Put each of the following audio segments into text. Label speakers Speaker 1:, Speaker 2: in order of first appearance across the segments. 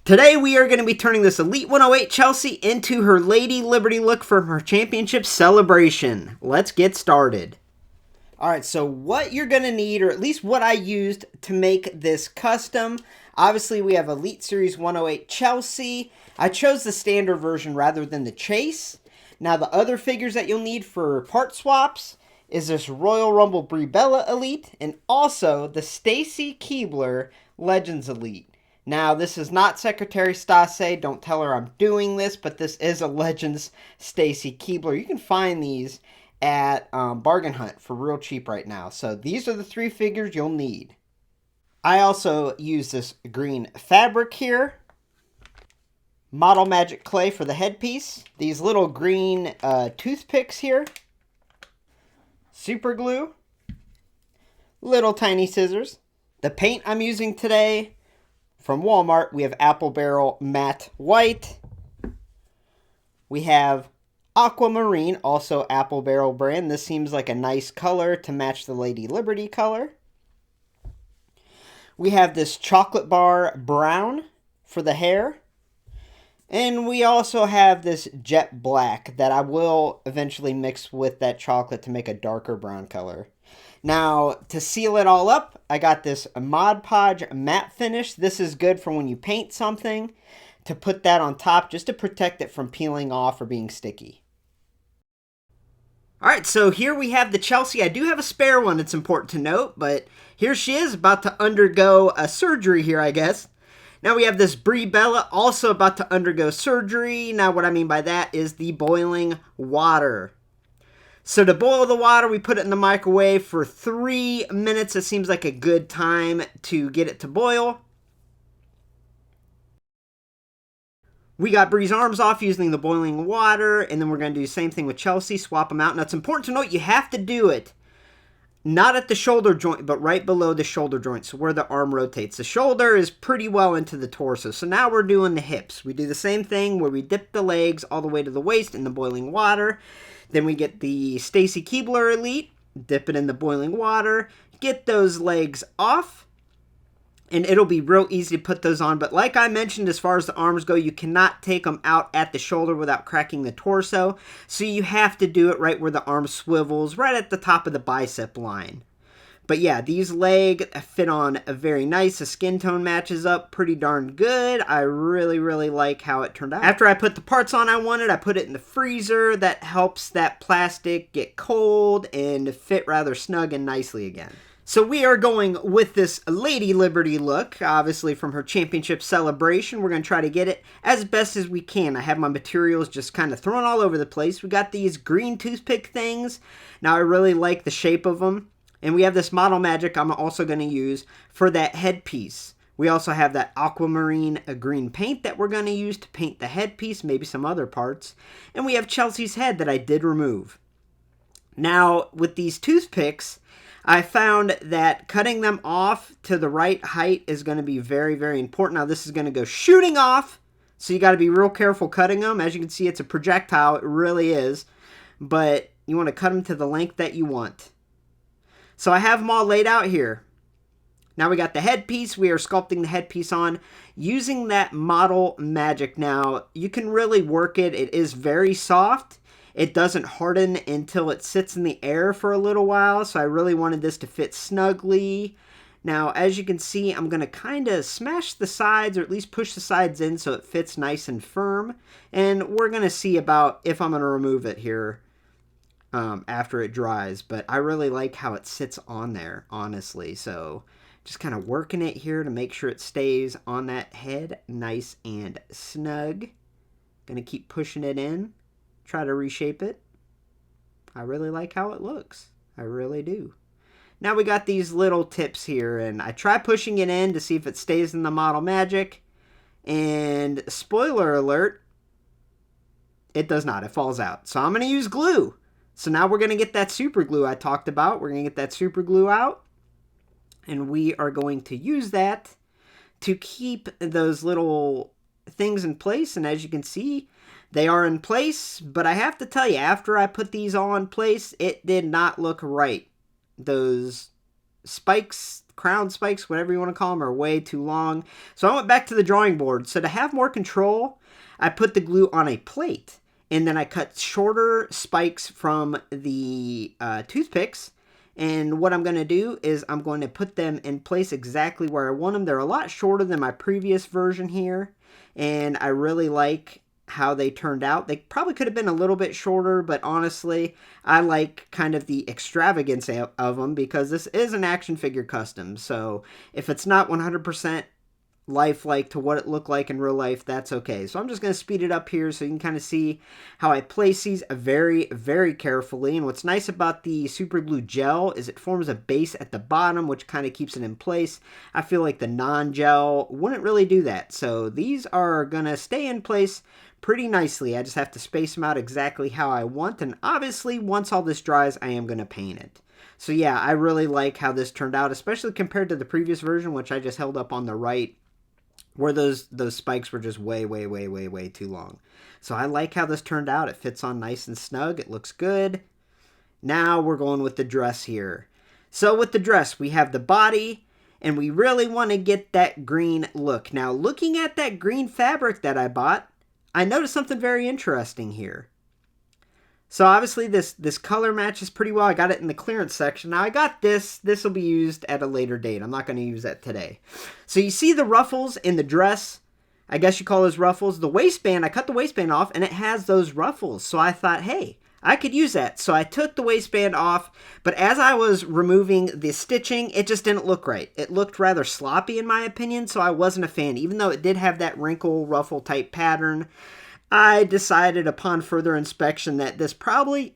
Speaker 1: Today we are going to be turning this Elite 108 Chelsea into her Lady Liberty look from her championship celebration. Let's get started. Alright, so what you're going to need, or at least what I used to make this custom. Obviously we have Elite Series 108 Chelsea. I chose the standard version rather than the Chase. Now the other figures that you'll need for part swaps is this Royal Rumble Brie Bella Elite and also the Stacy Keibler Legends Elite. Now, this is not Secretary Stase. Don't tell her I'm doing this, but this is a Legends Stacy Keibler. You can find these at Bargain Hunt for real cheap right now. So these are the three figures you'll need. I also use this green fabric here. Model Magic Clay for the headpiece. These little green toothpicks here. Super glue. Little tiny scissors. The paint I'm using today, from Walmart, we have Apple Barrel Matte White. We have Aquamarine, also Apple Barrel brand. This seems like a nice color to match the Lady Liberty color. We have this Chocolate Bar Brown for the hair. And we also have this Jet Black that I will eventually mix with that chocolate to make a darker brown color. Now, to seal it all up, I got this Mod Podge matte finish. This is good for when you paint something, to put that on top just to protect it from peeling off or being sticky. Alright, so here we have the Chelsea. I do have a spare one, it's important to note, but here she is about to undergo a surgery here, I guess. Now we have this Brie Bella also about to undergo surgery. Now what I mean by that is the boiling water. So to boil the water, we put it in the microwave for 3 minutes. It seems like a good time to get it to boil. We got Brie's arms off using the boiling water, and then we're going to do the same thing with Chelsea, swap them out. Now it's important to note you have to do it not at the shoulder joint, but right below the shoulder joint, so where the arm rotates. The shoulder is pretty well into the torso, so now we're doing the hips. We do the same thing where we dip the legs all the way to the waist in the boiling water. Then we get the Stacy Keibler Elite, dip it in the boiling water, get those legs off, and it'll be real easy to put those on. But like I mentioned, as far as the arms go, you cannot take them out at the shoulder without cracking the torso. So you have to do it right where the arm swivels, right at the top of the bicep line. But yeah, these legs fit on very nice. The skin tone matches up pretty darn good. I really, really like how it turned out. After I put the parts on I wanted, I put it in the freezer. That helps that plastic get cold and fit rather snug and nicely again. So we are going with this Lady Liberty look, obviously from her championship celebration. We're going to try to get it as best as we can. I have my materials just kind of thrown all over the place. We got these green toothpick things. Now I really like the shape of them. And we have this Model Magic I'm also going to use for that headpiece. We also have that aquamarine green paint that we're going to use to paint the headpiece, maybe some other parts. And we have Chelsea's head that I did remove. Now, with these toothpicks, I found that cutting them off to the right height is going to be very, very important. Now, this is going to go shooting off, so you got to be real careful cutting them. As you can see, it's a projectile. It really is. But you want to cut them to the length that you want. So I have them all laid out here. Now we got the headpiece. We are sculpting the headpiece on using that Model Magic. Now you can really work it. It is very soft. It doesn't harden until it sits in the air for a little while. So I really wanted this to fit snugly. Now as you can see, I'm going to kind of smash the sides, or at least push the sides in so it fits nice and firm. And we're going to see about if I'm going to remove it here after it dries, but I really like how it sits on there, honestly. So just kind of working it here to make sure it stays on that head nice and snug. Gonna keep pushing it in, try to reshape it. I really like how it looks. I really do. Now we got these little tips here, and I try pushing it in to see if it stays in the Model Magic, and spoiler alert, it does not. It falls out. So I'm gonna use glue. So now we're going to get that super glue I talked about. We're going to get that super glue out. And we are going to use that to keep those little things in place. And as you can see, they are in place. But I have to tell you, after I put these all in place, it did not look right. Those spikes crown spikes, whatever you want to call them, are way too long. So I went back to the drawing board. So to have more control, I put the glue on a plate. And then I cut shorter spikes from the toothpicks. And what I'm going to do is I'm going to put them in place exactly where I want them. They're a lot shorter than my previous version here. And I really like how they turned out. They probably could have been a little bit shorter, but honestly, I like kind of the extravagance of them because this is an action figure custom. So if it's not 100% lifelike to what it looked like in real life, that's okay. So I'm just going to speed it up here so you can kind of see how I place these very, very carefully. And what's nice about the super glue gel is it forms a base at the bottom, which kind of keeps it in place. I feel like the non-gel wouldn't really do that. So these are going to stay in place pretty nicely. I just have to space them out exactly how I want. And obviously, once all this dries, I am going to paint it. So yeah, I really like how this turned out, especially compared to the previous version, which I just held up on the right, where those spikes were just way too long. So I like how this turned out. It fits on nice and snug. It looks good. Now we're going with the dress here. So with the dress, we have the body, and we really want to get that green look. Now, looking at that green fabric that I bought, I noticed something very interesting here. So obviously this color matches pretty well. I got it in the clearance section. Now I got this. This will be used at a later date. I'm not going to use that today. So you see the ruffles in the dress. I guess you call those ruffles. The waistband, I cut the waistband off and it has those ruffles. So I thought, hey, I could use that. So I took the waistband off, but as I was removing the stitching, it just didn't look right. It looked rather sloppy in my opinion, so I wasn't a fan. Even though it did have that wrinkle ruffle type pattern, I decided upon further inspection that this probably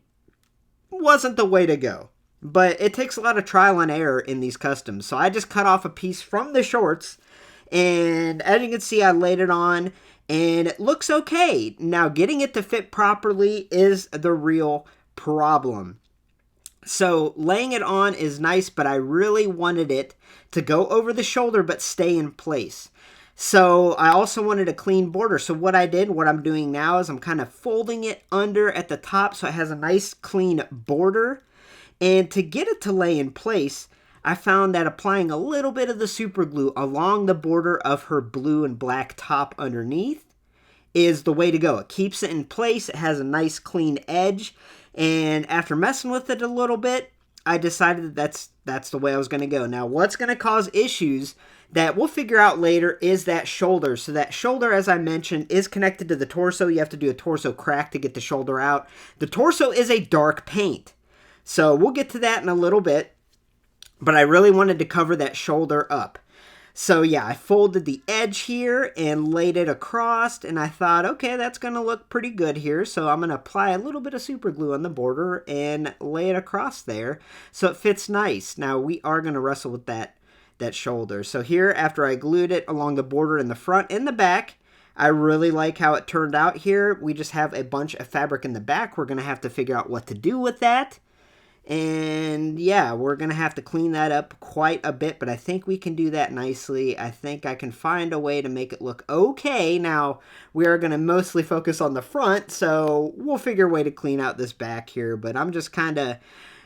Speaker 1: wasn't the way to go. But it takes a lot of trial and error in these customs. So I just cut off a piece from the shorts. And as you can see, I laid it on. And it looks okay. Now, getting it to fit properly is the real problem. So laying it on is nice, but I really wanted it to go over the shoulder but stay in place. So I also wanted a clean border. So what I'm doing now is I'm kind of folding it under at the top so it has a nice clean border. And to get it to lay in place, I found that applying a little bit of the super glue along the border of her blue and black top underneath is the way to go. It keeps it in place. It has a nice clean edge. And after messing with it a little bit, I decided that that's the way I was going to go. Now, what's going to cause issues that we'll figure out later is that shoulder. So that shoulder, as I mentioned, is connected to the torso. You have to do a torso crack to get the shoulder out. The torso is a dark paint. So we'll get to that in a little bit. But I really wanted to cover that shoulder up. So yeah, I folded the edge here and laid it across. And I thought, okay, that's going to look pretty good here. So I'm going to apply a little bit of super glue on the border and lay it across there so it fits nice. Now we are going to wrestle with that shoulder. So here, after I glued it along the border in the front and the back, I really like how it turned out here. We just have a bunch of fabric in the back. We're going to have to figure out what to do with that. And yeah, we're going to have to clean that up quite a bit, but I think we can do that nicely. I think I can find a way to make it look okay. Now, we are going to mostly focus on the front, so we'll figure a way to clean out this back here, but I'm just kind of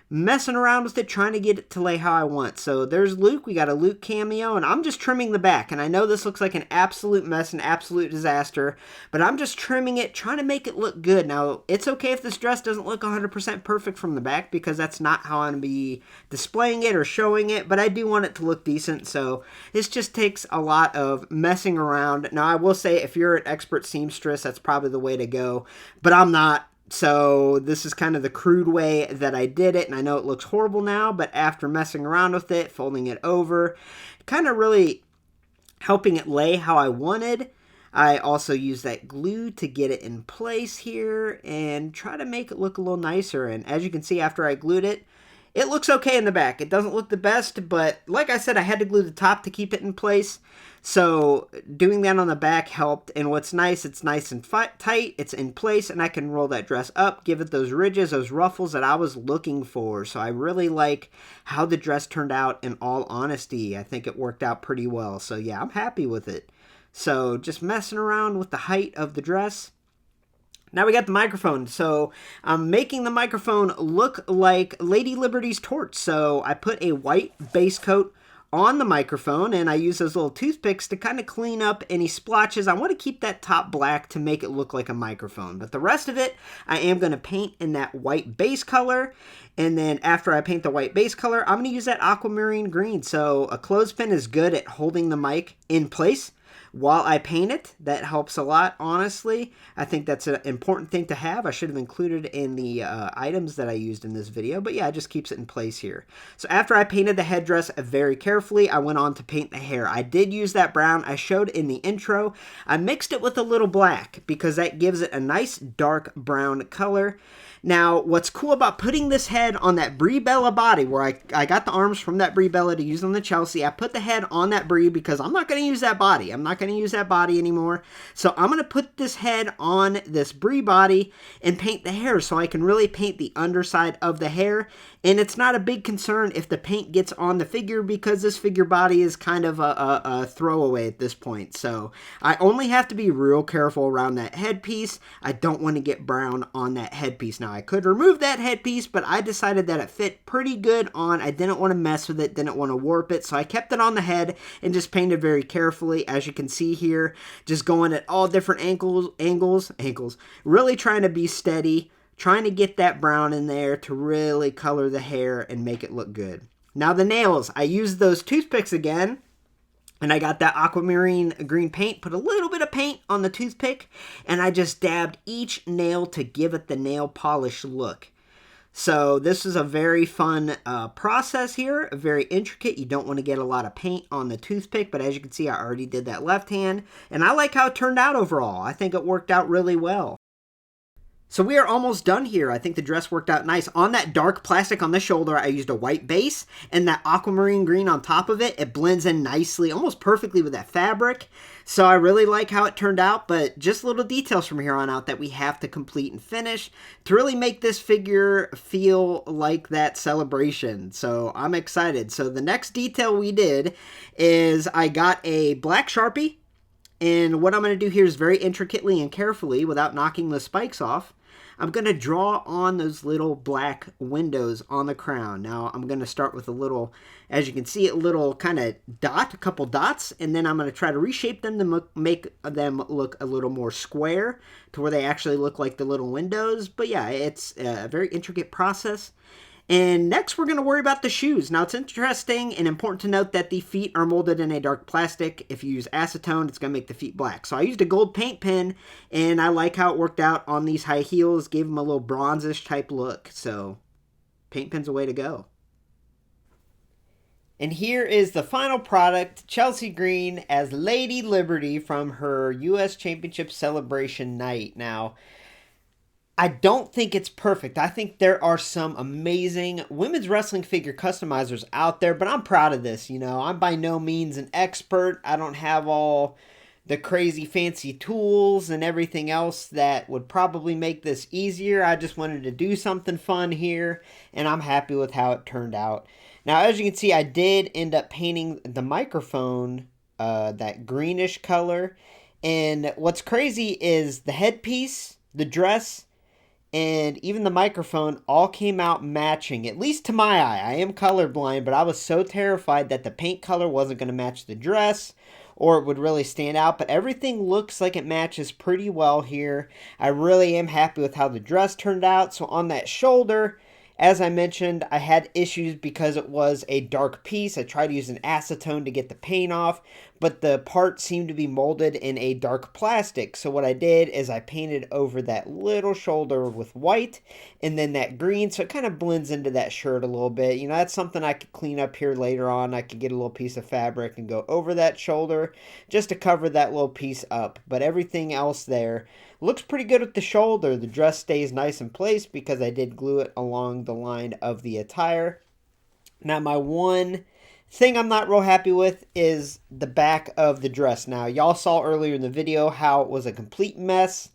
Speaker 1: messing around with it, trying to get it to lay how I want. So there's Luke. We got a Luke cameo, and I'm just trimming the back. And I know this looks like an absolute mess, an absolute disaster, but I'm just trimming it, trying to make it look good. Now, it's okay if this dress doesn't look 100% perfect from the back, because that's not how I'm going to be displaying it or showing it, but I do want it to look decent, so this just takes a lot of messing around. Now, I will say, if you're an expert seamstress, that's probably the way to go, but I'm not. So this is kind of the crude way that I did it, and I know it looks horrible now, but after messing around with it, folding it over, kind of really helping it lay how I wanted. I also used that glue to get it in place here and try to make it look a little nicer. And as you can see, after I glued it, it looks okay in the back. It doesn't look the best, but like I said, I had to glue the top to keep it in place. So doing that on the back helped. And what's nice, it's nice and tight. It's in place, and I can roll that dress up, give it those ridges, those ruffles that I was looking for. So I really like how the dress turned out, in all honesty. I think it worked out pretty well. So yeah, I'm happy with it. So just messing around with the height of the dress. Now we got the microphone. So I'm making the microphone look like Lady Liberty's torch. So I put a white base coat on the microphone, and I use those little toothpicks to kind of clean up any splotches. I want to keep that top black to make it look like a microphone, but the rest of it I am going to paint in that white base color. And then after I paint the white base color, I'm going to use that aquamarine green. So a clothespin is good at holding the mic in place while I paint it. That helps a lot, honestly. I think that's an important thing to have. I should have included in the items that I used in this video, but yeah, it just keeps it in place here. So after I painted the headdress very carefully, I went on to paint the hair. I did use that brown I showed in the intro. I mixed it with a little black because that gives it a nice dark brown color. Now, what's cool about putting this head on that Brie Bella body, where I got the arms from that Brie Bella to use on the Chelsea, I put the head on that Brie because I'm not going to use that body. I'm not going to use that body anymore. So I'm going to put this head on this Brie body and paint the hair so I can really paint the underside of the hair. And it's not a big concern if the paint gets on the figure because this figure body is kind of a throwaway at this point. So I only have to be real careful around that headpiece. I don't want to get brown on that headpiece. Now, I could remove that headpiece, but I decided that it fit pretty good on. I didn't want to mess with it, didn't want to warp it, so I kept it on the head and just painted very carefully, as you can see here, just going at all different angles, really trying to be steady, trying to get that brown in there to really color the hair and make it look good. Now the nails, I used those toothpicks again, and I got that aquamarine green paint, put a little bit of paint on the toothpick, and I just dabbed each nail to give it the nail polish look. So this is a very fun process here, very intricate. You don't want to get a lot of paint on the toothpick, but as you can see, I already did that left hand, and I like how it turned out overall. I think it worked out really well. So we are almost done here. I think the dress worked out nice. On that dark plastic on the shoulder, I used a white base, and that aquamarine green on top of it, it blends in nicely, almost perfectly with that fabric. So I really like how it turned out, but just little details from here on out that we have to complete and finish to really make this figure feel like that celebration. So I'm excited. So the next detail we did is I got a black Sharpie, and what I'm going to do here is very intricately and carefully, without knocking the spikes off, I'm going to draw on those little black windows on the crown. Now, I'm going to start with a little, as you can see, a little kind of dot, a couple dots, and then I'm going to try to reshape them to make them look a little more square to where they actually look like the little windows. But yeah, it's a very intricate process. And next, we're going to worry about the shoes. Now, it's interesting and important to note that the feet are molded in a dark plastic. If you use acetone, it's going to make the feet black. So I used a gold paint pen, and I like how it worked out on these high heels. Gave them a little bronzish type look. So paint pen's a way to go. And here is the final product, Chelsea Green as Lady Liberty from her U.S. Championship Celebration night. Now, I don't think it's perfect. I think there are some amazing women's wrestling figure customizers out there, but I'm proud of this. You know, I'm by no means an expert. I don't have all the crazy fancy tools and everything else that would probably make this easier. I just wanted to do something fun here, and I'm happy with how it turned out. Now, as you can see, I did end up painting the microphone that greenish color, and what's crazy is the headpiece, the dress, and even the microphone all came out matching, at least to my eye. I am colorblind, but I was so terrified that the paint color wasn't going to match the dress or it would really stand out. But everything looks like it matches pretty well here. I really am happy with how the dress turned out. So on that shoulder, as I mentioned, I had issues because it was a dark piece. I tried to use an acetone to get the paint off, but the part seemed to be molded in a dark plastic. So what I did is I painted over that little shoulder with white and then that green, so it kind of blends into that shirt a little bit. You know, that's something I could clean up here later on. I could get a little piece of fabric and go over that shoulder just to cover that little piece up. But everything else there looks pretty good with the shoulder. The dress stays nice in place because I did glue it along the line of the attire. Now, my one thing I'm not real happy with is the back of the dress. Now, y'all saw earlier in the video how it was a complete mess,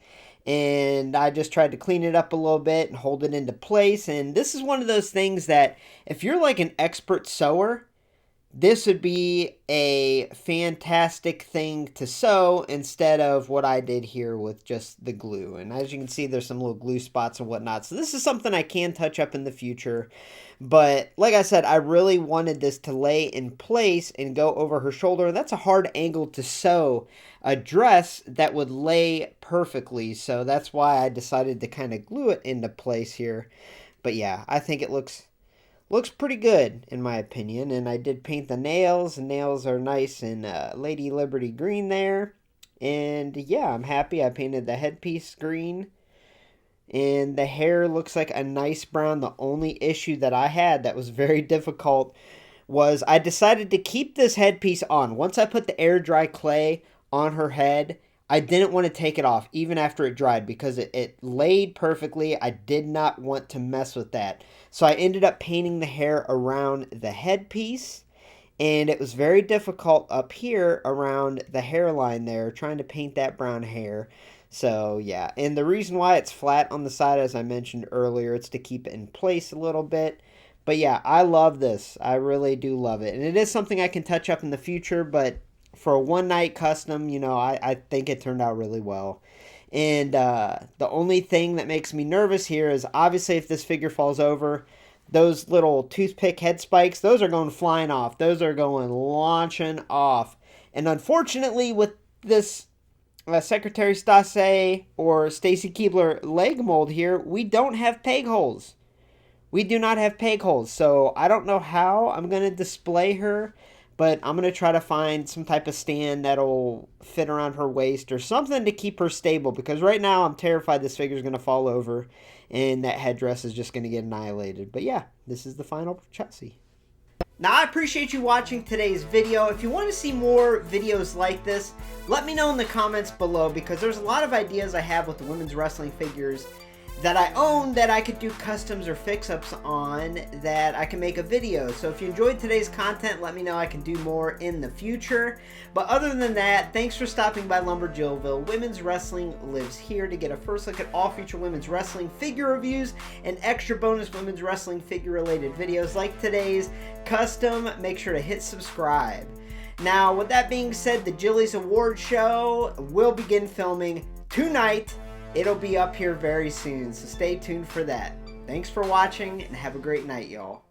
Speaker 1: and I just tried to clean it up a little bit and hold it into place. And this is one of those things that if you're like an expert sewer, this would be a fantastic thing to sew instead of what I did here with just the glue. And as you can see, there's some little glue spots and whatnot. So this is something I can touch up in the future. But like I said, I really wanted this to lay in place and go over her shoulder. And that's a hard angle to sew a dress that would lay perfectly. So that's why I decided to kind of glue it into place here. But yeah, I think it looks pretty good in my opinion. And I did paint the nails. The nails are nice in Lady Liberty green there. And yeah, I'm happy. I painted the headpiece green. And the hair looks like a nice brown. The only issue that I had that was very difficult was I decided to keep this headpiece on. Once I put the air dry clay on her head, I didn't want to take it off even after it dried because it laid perfectly. I did not want to mess with that. So I ended up painting the hair around the headpiece, and it was very difficult up here around the hairline there, trying to paint that brown hair. So yeah, and the reason why it's flat on the side, as I mentioned earlier, it's to keep it in place a little bit. But yeah, I love this. I really do love it. And it is something I can touch up in the future, but for a one-night custom, you know, I think it turned out really well. And the only thing that makes me nervous here is obviously if this figure falls over, those little toothpick head spikes, those are going flying off. Those are going launching off. And unfortunately with this Secretary Stassi or Stacy Keibler leg mold here, we don't have peg holes. We do not have peg holes. So I don't know how I'm going to display her, but I'm going to try to find some type of stand that'll fit around her waist or something to keep her stable. Because right now I'm terrified this figure is going to fall over and that headdress is just going to get annihilated. But yeah, this is the final Chelsea. Now, I appreciate you watching today's video. If you want to see more videos like this, let me know in the comments below because there's a lot of ideas I have with the women's wrestling figures that I own that I could do customs or fix-ups on that I can make a video. So if you enjoyed today's content, let me know. I can do more in the future. But other than that, thanks for stopping by LumberJillville. Women's wrestling lives here. To get a first look at all future women's wrestling figure reviews and extra bonus women's wrestling figure related videos like today's custom, make sure to hit subscribe. Now, with that being said, the Jillies Award Show will begin filming tonight. It'll be up here very soon, so stay tuned for that. Thanks for watching, and have a great night, y'all.